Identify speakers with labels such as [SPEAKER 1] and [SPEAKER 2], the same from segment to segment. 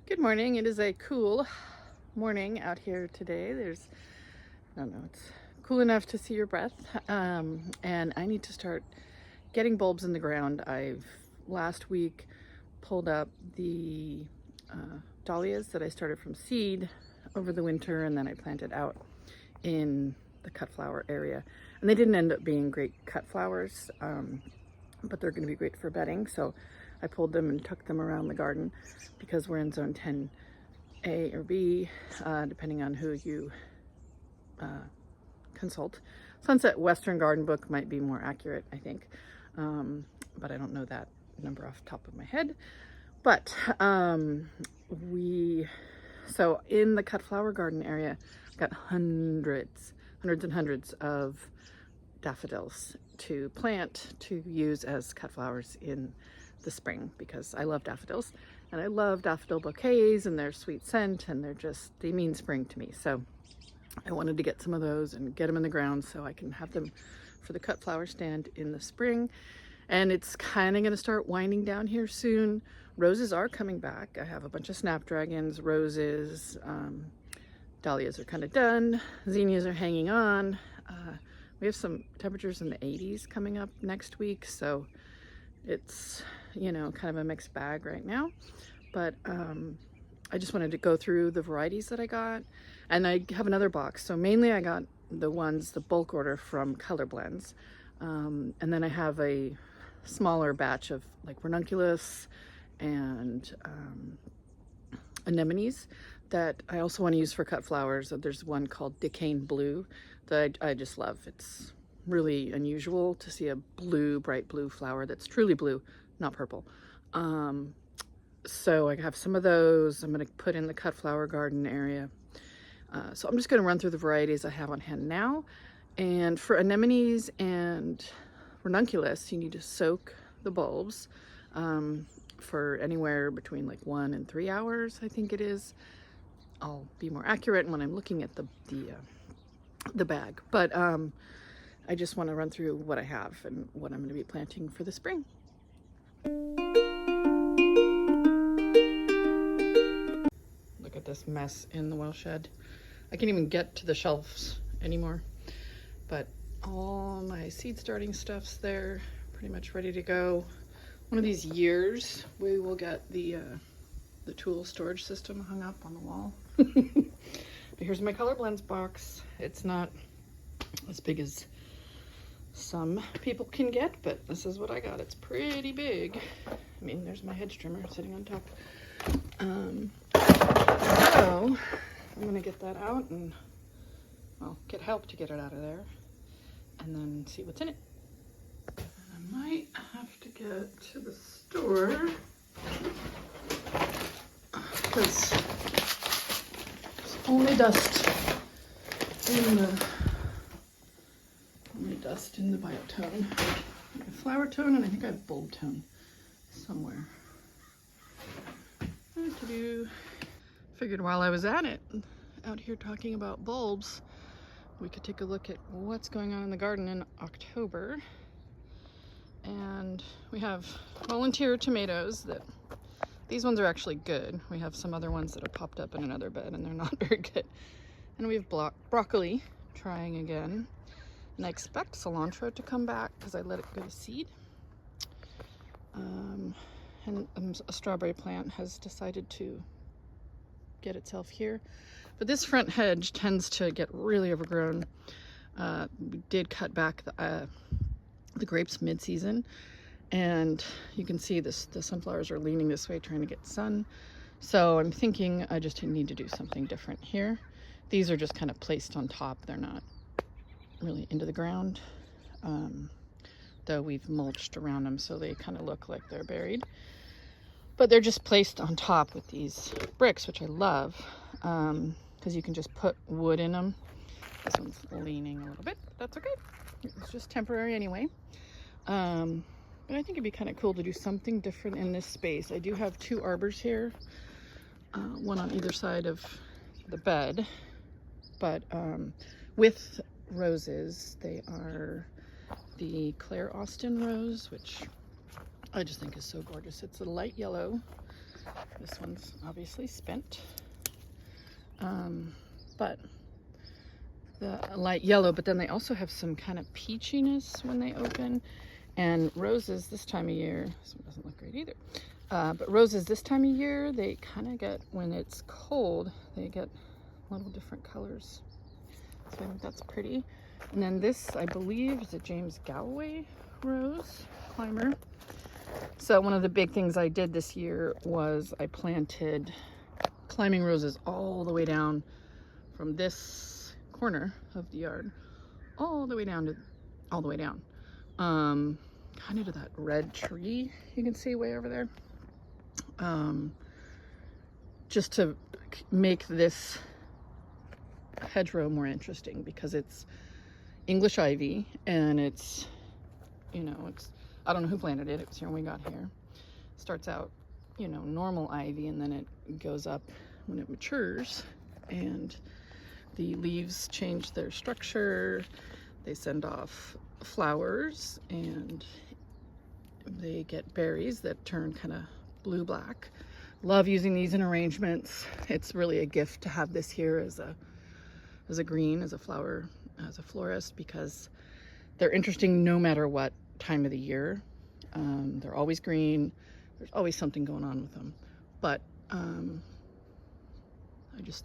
[SPEAKER 1] Good morning. It is a cool morning out here today. I don't know, it's cool enough to see your breath. And I need to start getting bulbs in the ground. I've last week pulled up the dahlias that I started from seed over the winter, and then I planted out in the cut flower area. And they didn't end up being great cut flowers, but they're going to be great for bedding. So I pulled them and tucked them around the garden because we're in zone 10A or B, depending on who you consult. Sunset Western Garden Book might be more accurate, I think, but I don't know that number off the top of my head. But so in the cut flower garden area, I've got hundreds and hundreds of daffodils to plant to use as cut flowers in the spring, because I love daffodils and I love daffodil bouquets and their sweet scent, and they mean spring to me. So I wanted to get some of those and get them in the ground so I can have them for the cut flower stand in the spring. And it's kind of going to start winding down here soon. Roses are coming back. I have a bunch of snapdragons, roses, dahlias are kind of done, zinnias are hanging on. We have some temperatures in the 80s coming up next week, so it's, kind of a mixed bag right now. But I just wanted to go through the varieties that I got, and I have another box. So mainly I got the bulk order from Color Blends, and then I have a smaller batch of like ranunculus and anemones that I also want to use for cut flowers. There's one called Decane Blue that I just love. It's really unusual to see a bright blue flower that's truly blue, not purple. So I have some of those I'm going to put in the cut flower garden area. So I'm just going to run through the varieties I have on hand now. And for anemones and ranunculus, you need to soak the bulbs for anywhere between like 1 and 3 hours, I think it is. I'll be more accurate when I'm looking at the bag, but I just want to run through what I have and what I'm going to be planting for the spring. Look at this mess in the well shed. I can't even get to the shelves anymore, but all my seed starting stuff's there, pretty much ready to go. One of these years we will get the tool storage system hung up on the wall. But here's my Color Blends box. It's not as big as some people can get, but this is what I got. It's pretty big. I mean, there's my hedge trimmer sitting on top. So I'm gonna get that out and, well, get help to get it out of there and then see what's in it. I might have to get to the store because there's only dust in the biotone. I have flower tone, and I think I have bulb tone somewhere. Figured while I was at it, out here talking about bulbs, we could take a look at what's going on in the garden in October. And we have volunteer tomatoes these ones are actually good. We have some other ones that have popped up in another bed and they're not very good. And we have broccoli trying again. And I expect cilantro to come back because I let it go to seed. And a strawberry plant has decided to get itself here. But this front hedge tends to get really overgrown. We did cut back the grapes mid-season, and you can see the sunflowers are leaning this way trying to get sun. So I'm thinking I just need to do something different here. These are just kind of placed on top. They're not really into the ground, though we've mulched around them so they kind of look like they're buried. But they're just placed on top with these bricks, which I love, because you can just put wood in them. This one's leaning a little bit, but that's okay. It's just temporary anyway. But I think it'd be kind of cool to do something different in this space. I do have 2 arbors here, one on either side of the bed, but with roses. They are the Claire Austin rose, which I just think is so gorgeous. It's a light yellow This one's obviously spent, but the light yellow, but then they also have some kind of peachiness when they open. And roses this time of year, this one doesn't look great either, but roses this time of year, they kind of get, when it's cold, they get little different colors. So I think that's pretty. And then this, I believe, is a James Galloway rose climber. So one of the big things I did this year was I planted climbing roses all the way down from this corner of the yard all the way down. Kind of to that red tree you can see way over there. Just to make this hedgerow more interesting, because it's English ivy and it's, you know, it's, I don't know who planted it. It was here when we got here. It starts out, you know, normal ivy, and then it goes up when it matures, and the leaves change their structure. They send off flowers and they get berries that turn kind of blue-black. Love using these in arrangements. It's really a gift to have this here as a green, as a flower, as a florist, because they're interesting no matter what time of the year. They're always green. There's always something going on with them. But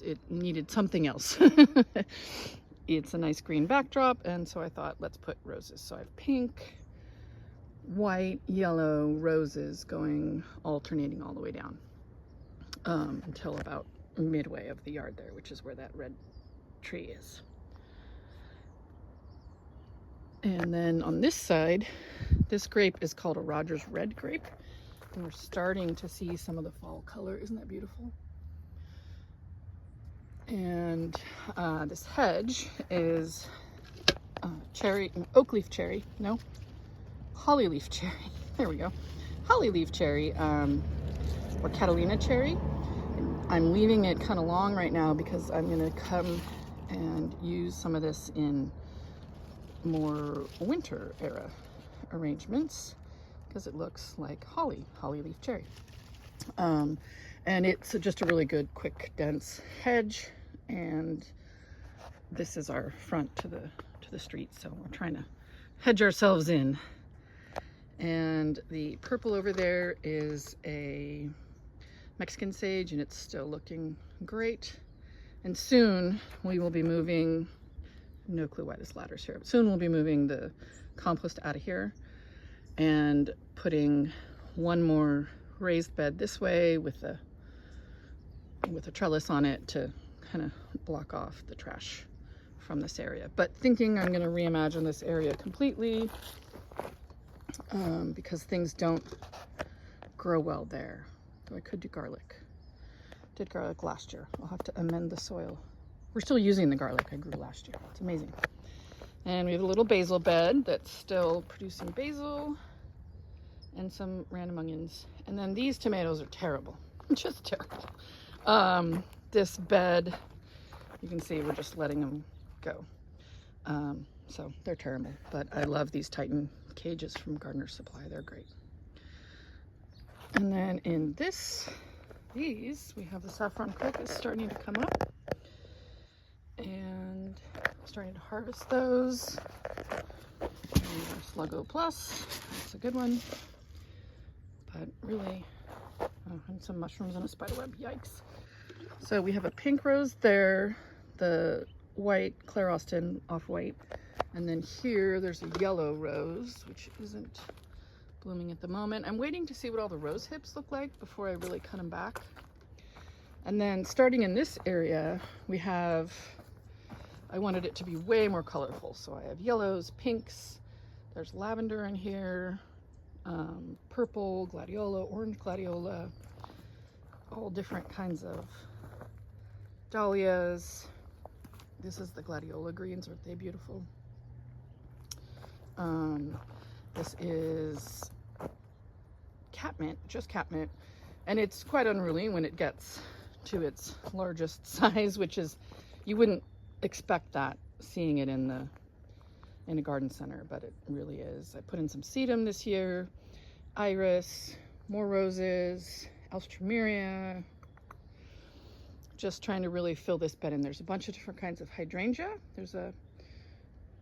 [SPEAKER 1] it needed something else. It's a nice green backdrop, and so I thought, let's put roses. So I have pink, white, yellow roses going, alternating all the way down until about midway of the yard there, which is where that red tree is. And then on this side, this grape is called a Rogers Red grape, and we're starting to see some of the fall color. Isn't that beautiful? And this hedge is oak leaf cherry, no, holly leaf cherry. There we go. Holly leaf cherry, or Catalina cherry. I'm leaving it kind of long right now because I'm going to come and use some of this in more winter era arrangements, because it looks like holly leaf cherry. And it's just a really good, quick, dense hedge. And this is our front to the street, so we're trying to hedge ourselves in. And the purple over there is a Mexican sage, and it's still looking great. And soon we will be moving, no clue why this ladder's here, but soon we'll be moving the compost out of here and putting one more raised bed this way with a trellis on it to kind of block off the trash from this area. But thinking I'm going to reimagine this area completely, because things don't grow well there. So I could do garlic. Did garlic last year. I'll have to amend the soil. We're still using the garlic I grew last year. It's amazing. And we have a little basil bed that's still producing basil and some random onions. And then these tomatoes are terrible. Just terrible. This bed, you can see we're just letting them go. So they're terrible, but I love these Titan cages from Gardener Supply. They're great. And then in these, we have the saffron crocus starting to come up, and I'm starting to harvest those. And our Sluggo Plus, that's a good one. But really, and some mushrooms and a spiderweb, yikes. So we have a pink rose there, the white Claire Austin off-white, and then here there's a yellow rose, which isn't blooming at the moment. I'm waiting to see what all the rose hips look like before I really cut them back. And then starting in this area, I wanted it to be way more colorful. So I have yellows, pinks, there's lavender in here, purple gladiola, orange gladiola, all different kinds of dahlias. This is the gladiola greens. Aren't they beautiful? This is catmint, just catmint, and it's quite unruly when it gets to its largest size, which is, you wouldn't expect that seeing it in a garden center, but it really is. I put in some sedum this year, iris, more roses, Alstroemeria. Just trying to really fill this bed in. There's a bunch of different kinds of hydrangea. There's a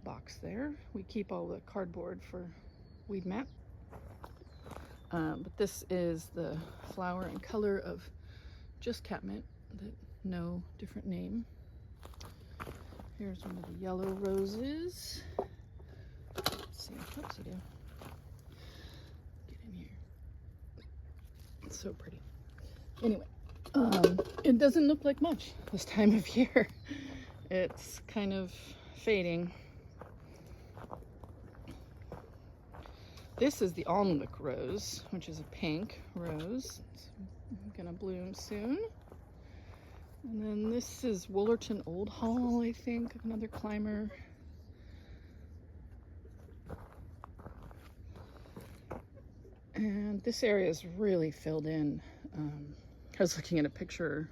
[SPEAKER 1] box there. We keep all the cardboard for weed mat. But this is the flower and color of just catmint, no different name. Here's one of the yellow roses. Let's see, what's it do? Get in here. It's so pretty. Anyway, it doesn't look like much this time of year. It's kind of fading. This is the Alnwick rose, which is a pink rose. It's gonna bloom soon. And then this is Woolerton Old Hall, I think, another climber. And this area is really filled in. I was looking at a picture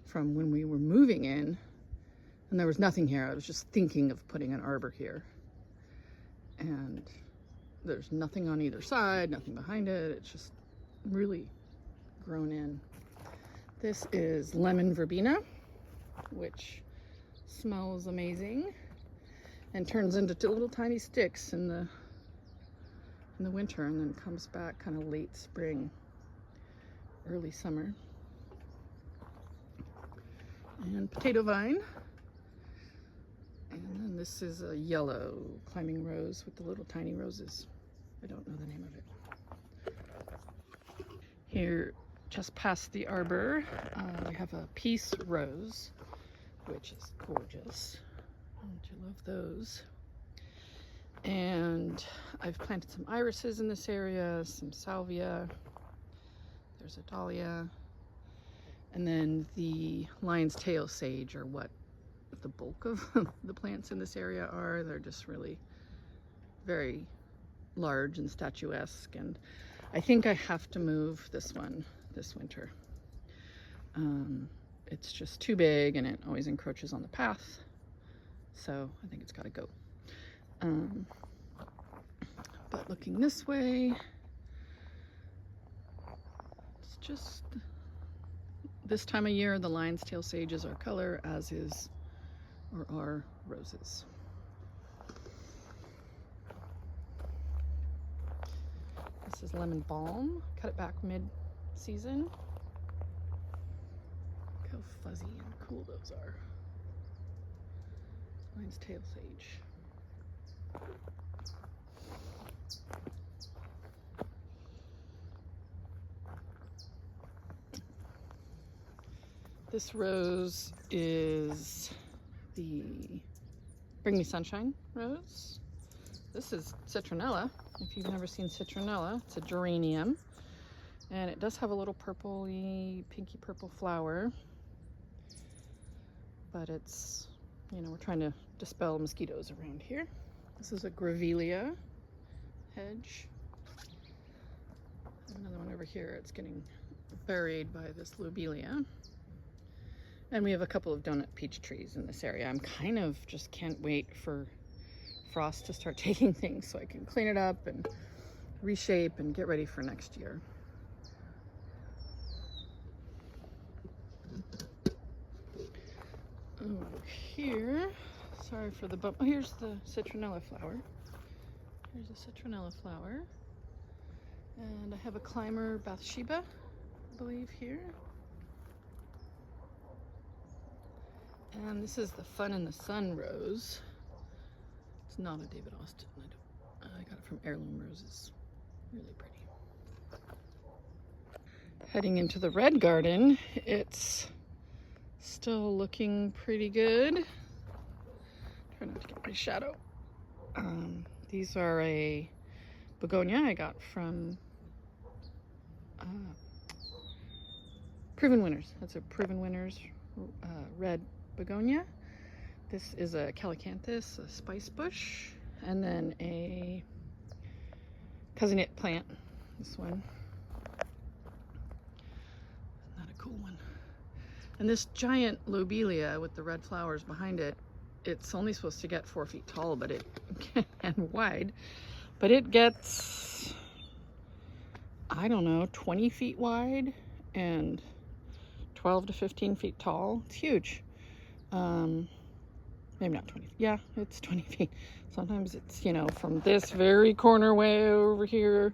[SPEAKER 1] from when we were moving in, and there was nothing here. I was just thinking of putting an arbor here. And there's nothing on either side, nothing behind it. It's just really grown in. This is lemon verbena, which smells amazing and turns into little tiny sticks in the winter, and then comes back kind of late spring, early summer. And potato vine. And then this is a yellow climbing rose with the little tiny roses. I don't know the name of it. Here, just past the arbor, we have a peace rose, which is gorgeous. Don't you love those? And I've planted some irises in this area, some salvia. There's a dahlia. And then the lion's tail sage are what the bulk of the plants in this area are. They're just really very large and statuesque, and I think I have to move this one this winter. It's just too big and it always encroaches on the path, so I think it's got to go. But looking this way, it's just this time of year the lion's tail sage is our color, as is or are roses. This is lemon balm. Cut it back mid-season. Look how fuzzy and cool those are. Lion's tail sage. This rose is the Bring Me Sunshine rose. This is citronella. If you've never seen citronella, it's a geranium. And it does have a little purpley, pinky purple flower. But it's, you know, we're trying to dispel mosquitoes around here. This is a grevillea hedge. Another one over here, it's getting buried by this lobelia. And we have a couple of donut peach trees in this area. I'm kind of just can't wait for frost to start taking things so I can clean it up and reshape and get ready for next year. Over here, sorry for the bump. Oh, here's the citronella flower. Here's a citronella flower. And I have a climber Bathsheba, I believe, here. And this is the Fun in the Sun rose. It's not a David Austin. I got it from Heirloom Roses. Really pretty. Heading into the red garden, it's still looking pretty good. Try not to get my shadow. These are a begonia I got from Proven Winners. That's a Proven Winners red begonia. This is a calycanthus, a spice bush, and then a cousin it plant. This one. Not a cool one. And this giant lobelia with the red flowers behind it, it's only supposed to get 4 feet tall, but it and wide, but it gets, I I don't know, 20 feet wide and 12 to 15 feet tall. It's huge. Maybe not 20. Yeah, it's 20 feet. Sometimes it's, you know, from this very corner way over here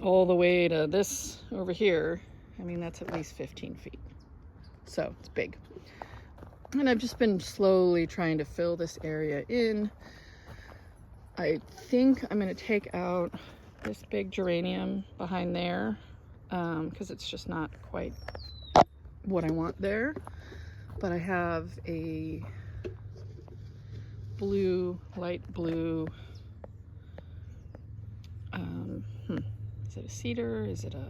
[SPEAKER 1] all the way to this over here. I mean, that's at least 15 feet. So it's big. And I've just been slowly trying to fill this area in. I think I'm going to take out this big geranium behind there because it's just not quite what I want there. But I have a blue, light blue, is it a cedar? Is it a,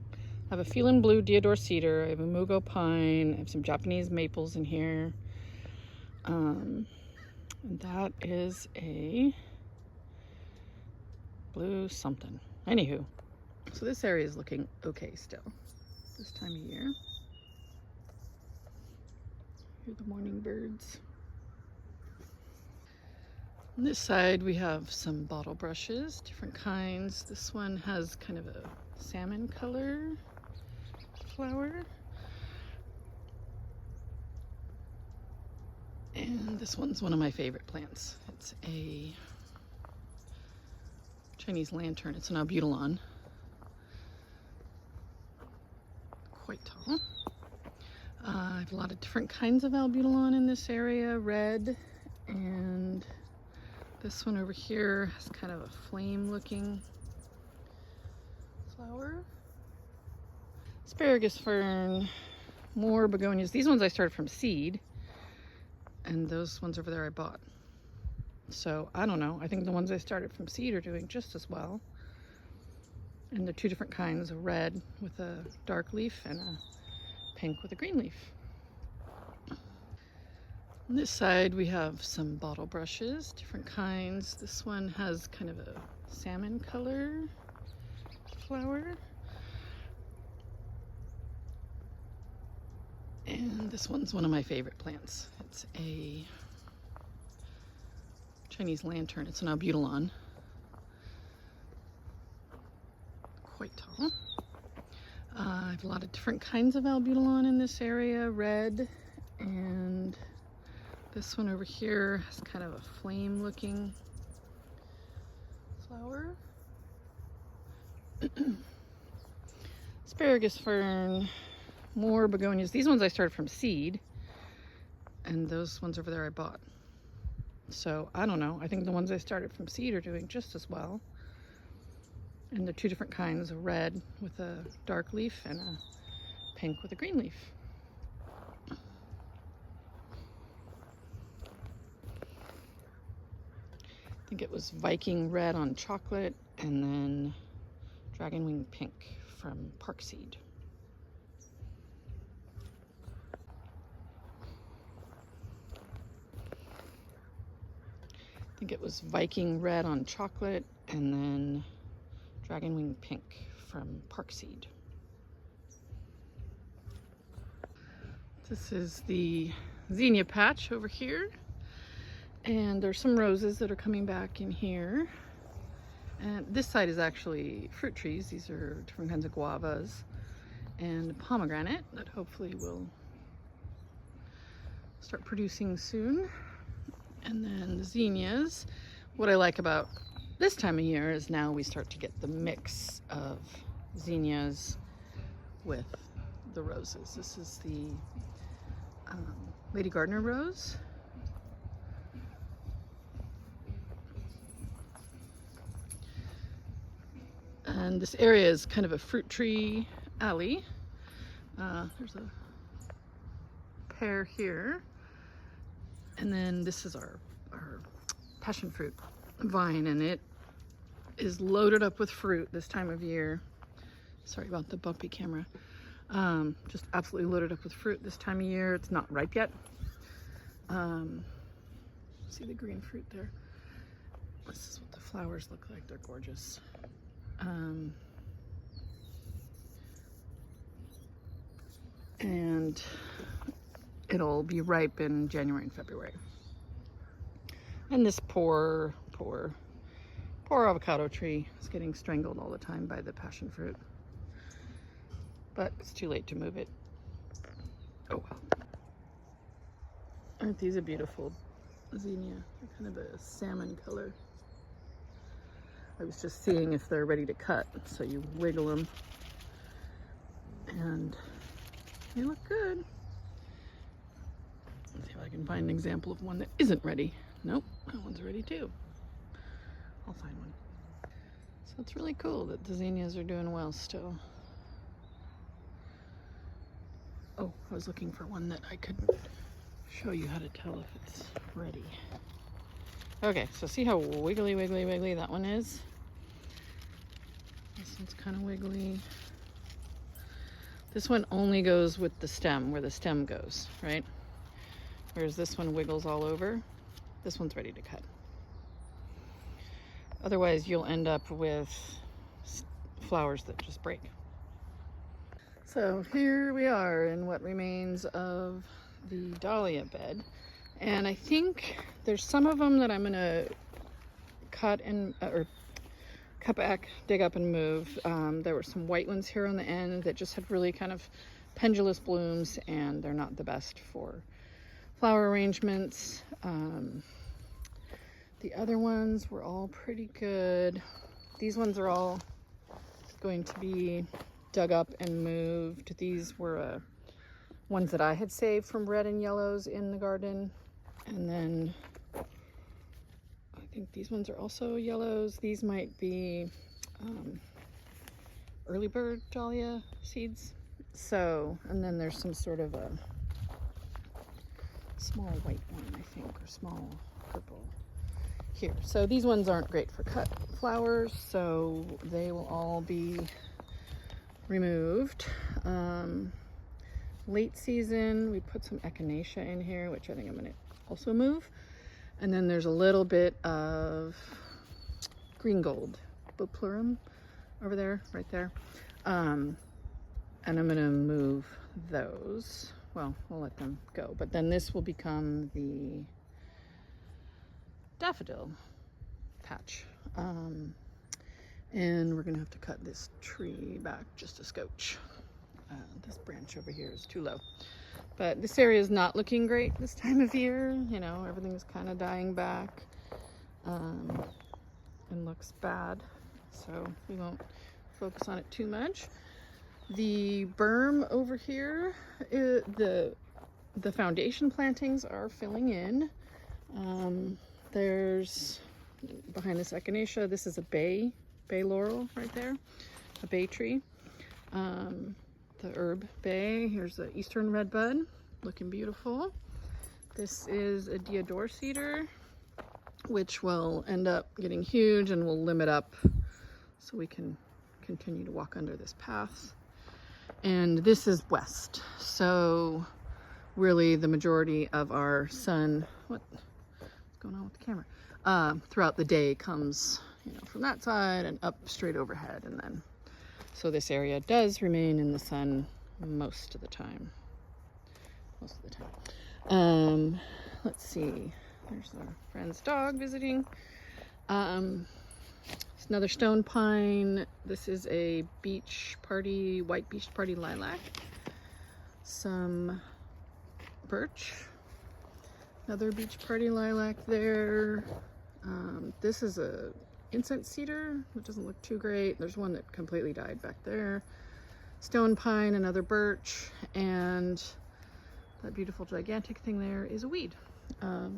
[SPEAKER 1] I have a Phelan blue deodar cedar. I have a mugo pine. I have some Japanese maples in here. And that is a blue something. Anywho, so this area is looking okay still this time of year. Hear the morning birds. On this side we have some bottle brushes, different kinds. This one has kind of a salmon color flower. And this one's one of my favorite plants. It's a Chinese lantern. It's an abutilon. Quite tall. I have a lot of different kinds of abutilon in this area. Red, and this one over here has kind of a flame looking flower. Asparagus fern, more begonias. These ones I started from seed, and those ones over there I bought. So I don't know, I think the ones I started from seed are doing just as well. And they're two different kinds, a red with a dark leaf and a pink with a green leaf. On this side we have some bottle brushes, different kinds. This one has kind of a salmon color flower. And this one's one of my favorite plants. It's a Chinese lantern. It's an abutilon. Quite tall. I have a lot of different kinds of abutilon in this area. Red, and this one over here has kind of a flame looking flower. Asparagus fern, more begonias. These ones I started from seed, and those ones over there I bought. So I don't know, I think the ones I started from seed are doing just as well. And they're two different kinds, a red with a dark leaf and a pink with a green leaf. I think it was Viking red on chocolate, and then dragon wing pink from Park Seed. I think it was Viking red on chocolate, and then dragon wing pink from Park Seed. This is the zinnia patch over here, and there's some roses that are coming back in here. And this side is actually fruit trees. These are different kinds of guavas and pomegranate that hopefully will start producing soon. And then the zinnias. What I like about this time of year is now we start to get the mix of zinnias with the roses. This is the Lady Gardner rose. And this area is kind of a fruit tree alley. There's a pear here. And then this is our passion fruit vine, and it is loaded up with fruit this time of year. Sorry about the bumpy camera. Just absolutely loaded up with fruit this time of year. It's not ripe yet. See the green fruit there? This is what the flowers look like. They're gorgeous. And it'll be ripe in January and February. And this poor avocado tree is getting strangled all the time by the passion fruit. but it's too late to move it. Oh well. Aren't these a beautiful zinnia? They're kind of a salmon color. I was just seeing if they're ready to cut, so you wiggle them and they look good. Let's see if I can find an example of one that isn't ready. Nope, that one's ready too. I'll find one. So it's really cool that the zinnias are doing well still. Oh, I was looking for one that I could show you how to tell if it's ready. Okay, so see how wiggly, wiggly, wiggly that one is? This one's kind of wiggly. This one only goes with the stem, where the stem goes, right? Whereas this one wiggles all over. This one's ready to cut. Otherwise, you'll end up with flowers that just break. So here we are in what remains of the dahlia bed. And I think there's some of them that I'm gonna cut and, or cut back, dig up and move. There were some white ones here on the end that just had really kind of pendulous blooms, and they're not the best for flower arrangements. The other ones were all pretty good. These ones are all going to be dug up and moved. These were ones that I had saved from red and yellows in the garden. And then I think these ones are also yellows. These might be early bird dahlia seeds. So, and then there's some sort of a small white one, I think, or small purple here. So these ones aren't great for cut flowers, so they will all be removed. Late season, we put some echinacea in here, which I think I'm going to also move. And then there's a little bit of green gold, Boplurum over there, right there. And I'm going to move those. Well, we'll let them go. But then this will become the daffodil patch. And we're going to have to cut this tree back just a scotch. This branch over here is too low. But this area is not looking great this time of year. You know, everything's kind of dying back and looks bad. So we won't focus on it too much. The berm over here, the foundation plantings are filling in. There's, behind this echinacea, this is a bay laurel right there, a bay tree. The herb bay, here's the eastern redbud, looking beautiful. This is a deodar cedar, which will end up getting huge and will limb it up so we can continue to walk under this path. And this is west, so really the majority of our sun, what's going on with the camera, throughout the day comes, you know, from that side and up straight overhead. And then so this area does remain in the sun most of the time. Let's see, there's our friend's dog visiting. It's another stone pine. This is a beach party, white beach party lilac. Some birch, another beach party lilac there. This is a incense cedar, which doesn't look too great. There's one that completely died back there. Stone pine, another birch, and that beautiful gigantic thing there is a weed. I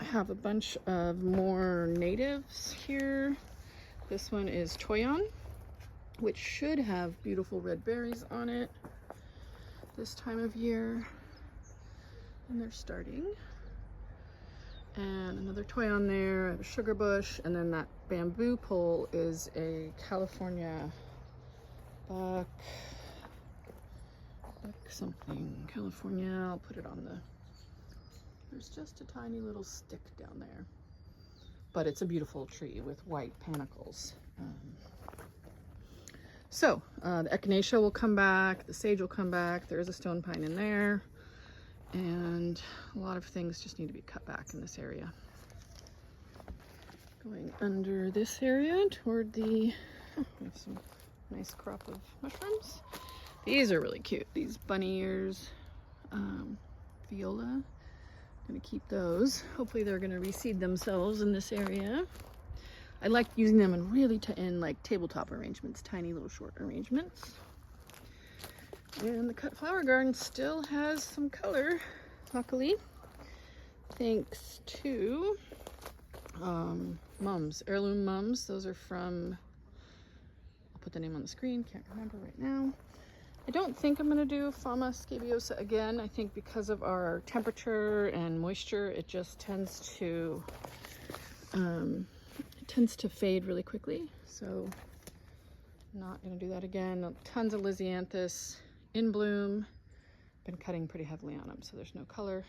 [SPEAKER 1] have a bunch of more natives here. This one is Toyon, which should have beautiful red berries on it this time of year, and they're starting. And another Toyon there, I have a sugar bush, and then that bamboo pole is a California buck something. California, I'll put it on the, there's just a tiny little stick down there. But it's a beautiful tree with white panicles. So the echinacea will come back, the sage will come back, there is a stone pine in there. And a lot of things just need to be cut back in this area. Going under this area toward the We have some nice crop of mushrooms. These are really cute. These bunny ears, viola. Gonna keep those. Hopefully they're gonna reseed themselves in this area. I like using them in like tabletop arrangements, tiny little short arrangements. And the cut flower garden still has some color, luckily, thanks to mums, heirloom mums. Those are from, I'll put the name on the screen, can't remember right now. I don't think I'm gonna do Fama scabiosa again. I think because of our temperature and moisture, it just tends to fade really quickly. So not gonna do that again. Tons of Lisianthus in bloom. Been cutting pretty heavily on them, so there's no color,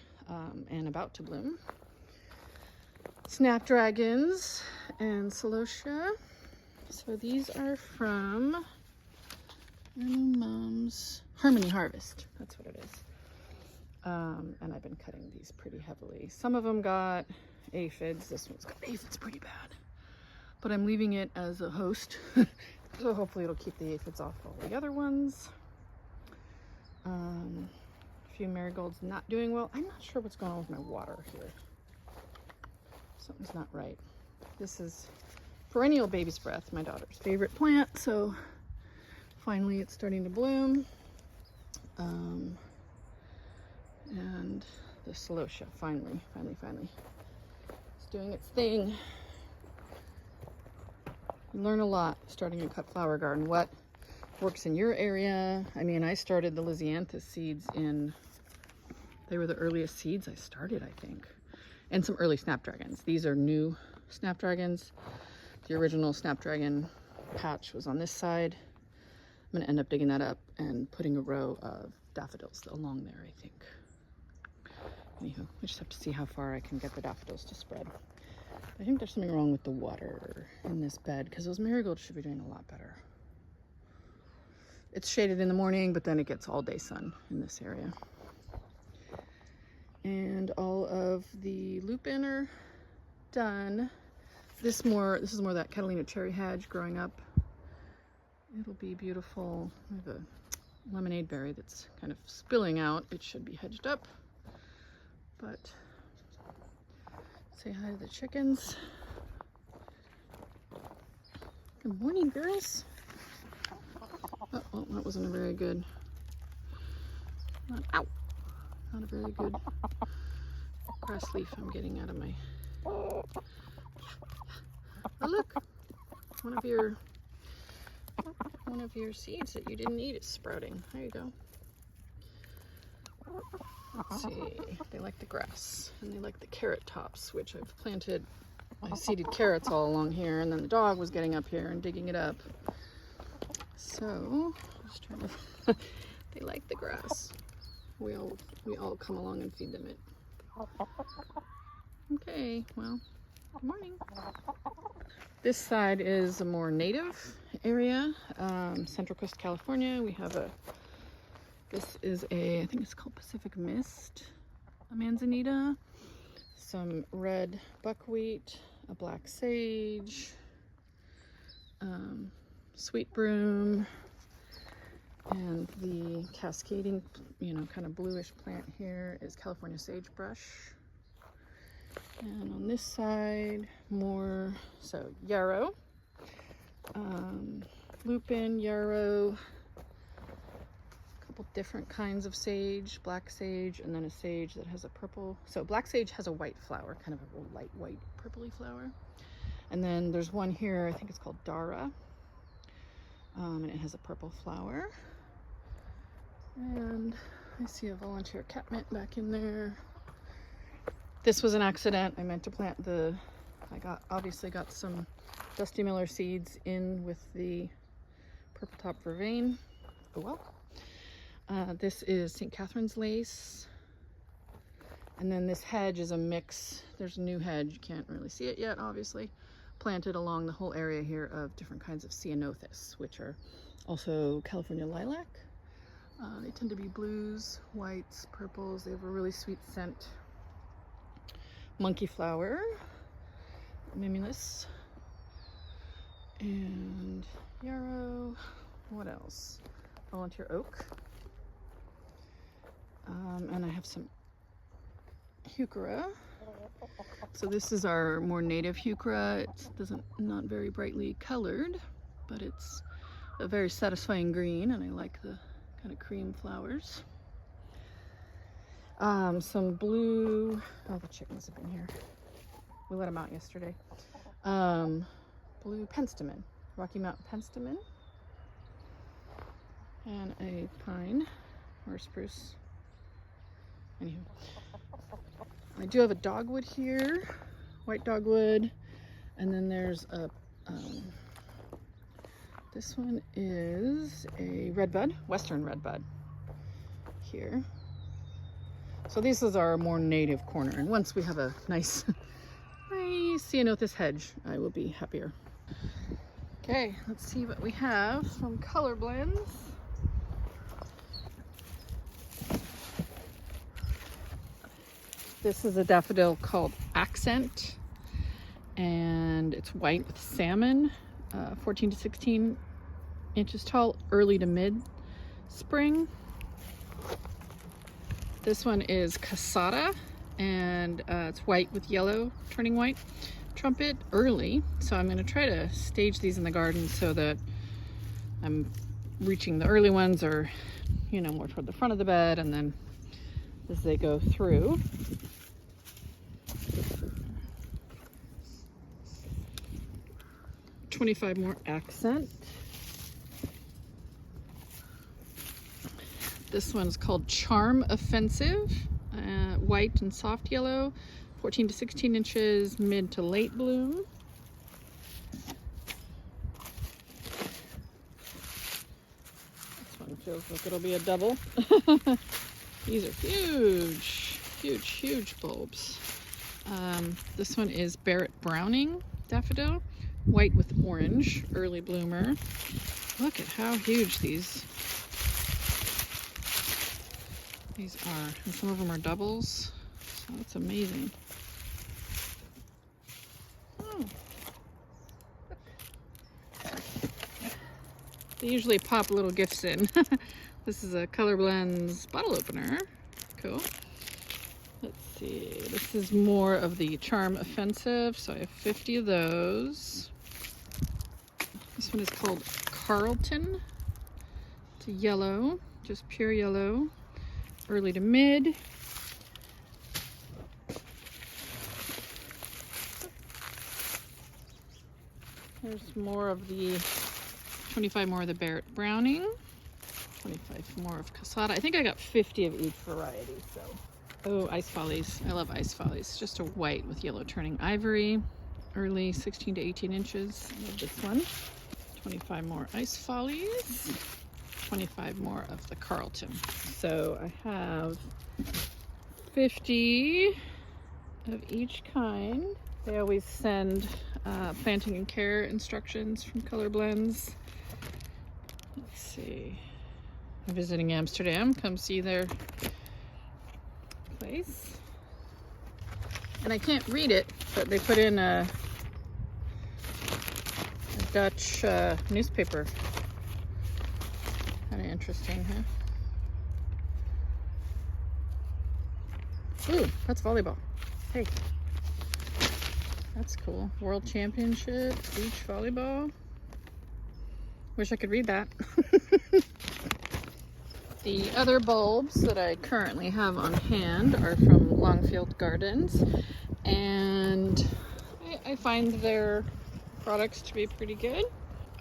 [SPEAKER 1] and about to bloom. Snapdragons and celosia. So these are from Mums Harmony Harvest. That's what it is. And I've been cutting these pretty heavily. Some of them got aphids. This one's got aphids pretty bad. But I'm leaving it as a host. So hopefully it'll keep the aphids off all the other ones. A few marigolds not doing well. I'm not sure what's going on with my water here. Something's not right. This is perennial baby's breath, my daughter's favorite plant. So finally it's starting to bloom. And the celosia, finally. It's doing its thing. You learn a lot starting a cut flower garden. What works in your area? I mean, I started the Lisianthus seeds they were the earliest seeds I started, I think. And some early snapdragons. These are new snapdragons. The original snapdragon patch was on this side. I'm gonna end up digging that up and putting a row of daffodils along there, I think. Anywho, I just have to see how far I can get the daffodils to spread. I think there's something wrong with the water in this bed because those marigolds should be doing a lot better. It's shaded in the morning, but then it gets all day sun in this area. And all of the lupin are done. This is more that Catalina cherry hedge growing up. It'll be beautiful. I have a lemonade berry that's kind of spilling out. It should be hedged up. But say hi to the chickens. Good morning, girls. Oh, well, that wasn't a very good. Ow! Not a very good grass leaf I'm getting out of my. Oh look, one of your seeds that you didn't eat is sprouting. There you go. Let's see. They like the grass and they like the carrot tops, which I've planted. I seeded carrots all along here, and then the dog was getting up here and digging it up. So just trying to. They like the grass. We all come along and feed them it. Okay, well, good morning. This side is a more native area, Central Coast, California. We have this is I think it's called Pacific Mist, a manzanita, some red buckwheat, a black sage, sweet broom, and the cascading, kind of bluish plant here is California sagebrush. And on this side, more, so yarrow, lupin, yarrow, a couple different kinds of sage, black sage, and then a sage that has a purple. So black sage has a white flower, kind of a light white purpley flower. And then there's one here, I think it's called Dara, and it has a purple flower. And I see a volunteer catmint back in there. This was an accident. I meant to plant obviously got some Dusty Miller seeds in with the purple top vervain. Oh well. This is St. Catherine's lace. And then this hedge is a mix. There's a new hedge, you can't really see it yet, obviously, planted along the whole area here of different kinds of ceanothus, which are also California lilac. They tend to be blues, whites, purples. They have a really sweet scent. Monkey flower, mimulus, and yarrow. What else? Volunteer oak. And I have some heuchera. So this is our more native heuchera. It not very brightly colored, but it's a very satisfying green, and I like the kind of cream flowers. Some blue, oh, the chickens have been here. We let them out yesterday. Blue penstemon, Rocky Mountain penstemon, and a pine or spruce. Anywho, I do have a dogwood here, white dogwood, and then there's a, this one is a redbud, western redbud here. So this is our more native corner, and once we have a nice ceanothus hedge, I will be happier. Okay, let's see what we have from Color Blends. This is a daffodil called Accent, and it's white with salmon, 14 to 16 inches tall, early to mid spring. This one is Casada, and it's white with yellow turning white. Trumpet, early, so I'm going to try to stage these in the garden so that I'm reaching the early ones, or more toward the front of the bed, and then as they go through. $25 more Accent. This one's called Charm Offensive, white and soft yellow, 14 to 16 inches, mid to late bloom. This one feels like it'll be a double. These are huge, huge, huge bulbs. This one is Barrett Browning daffodil, white with orange, early bloomer. Look at how huge these are, and some of them are doubles, so that's amazing. Oh, they usually pop little gifts in. This is a Color Blends bottle opener. Cool. Let's see, this is more of the Charm Offensive, so I have 50 of those. This one is called Carlton. It's a yellow, just pure yellow, early to mid. There's more of the 25 more of the Barrett Browning, 25 more of Casada. I think I got 50 of each variety. So, oh, Ice Follies. I love Ice Follies. Just a white with yellow turning ivory, early 16 to 18 inches. I love this one. 25 more Ice Follies, 25 more of the Carlton. So I have 50 of each kind. They always send planting and care instructions from Color Blends. Let's see. I'm visiting Amsterdam. Come see their place. And I can't read it, but they put in a Dutch newspaper. Kind of interesting, huh? Ooh, that's volleyball. Hey, that's cool. World Championship, beach volleyball. Wish I could read that. The other bulbs that I currently have on hand are from Longfield Gardens, and I find their products to be pretty good.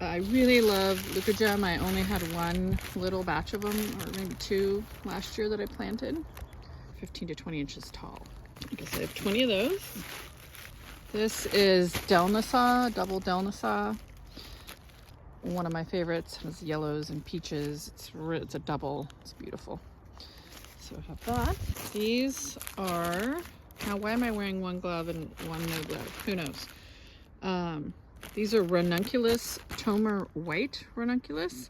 [SPEAKER 1] I really love Leucogem. I only had one little batch of them, or maybe two last year that I planted. 15 to 20 inches tall. I guess I have 20 of those. This is Delnasa, double Delnasa. One of my favorites. It has yellows and peaches. It's a double. It's beautiful. So I have that. These are, now why am I wearing one glove and one no glove? Who knows? These are ranunculus, Tomer white ranunculus.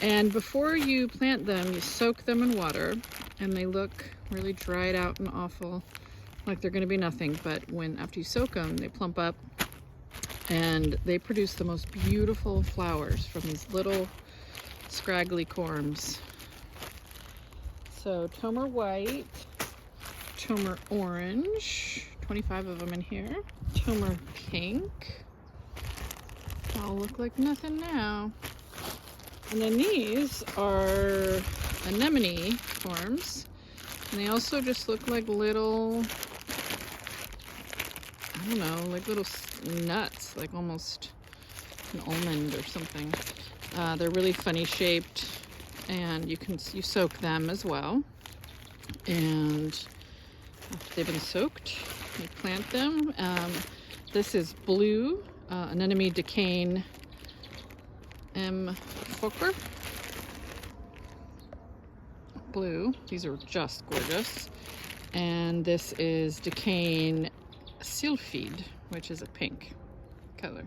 [SPEAKER 1] And before you plant them, you soak them in water, and they look really dried out and awful, like they're gonna be nothing. But after you soak them, they plump up And they produce the most beautiful flowers from these little scraggly corms. So Tomer white, Tomer orange, 25 of them in here. Tomer pink. All look like nothing now. And then these are anemone forms. And they also just look like little, I don't know, like little nuts, like almost an almond or something. They're really funny shaped, and you soak them as well. And after they've been soaked, you plant them. This is blue, Anemone Decane M. Fokker. Blue. These are just gorgeous. And this is Decane Sylphide, which is a pink color.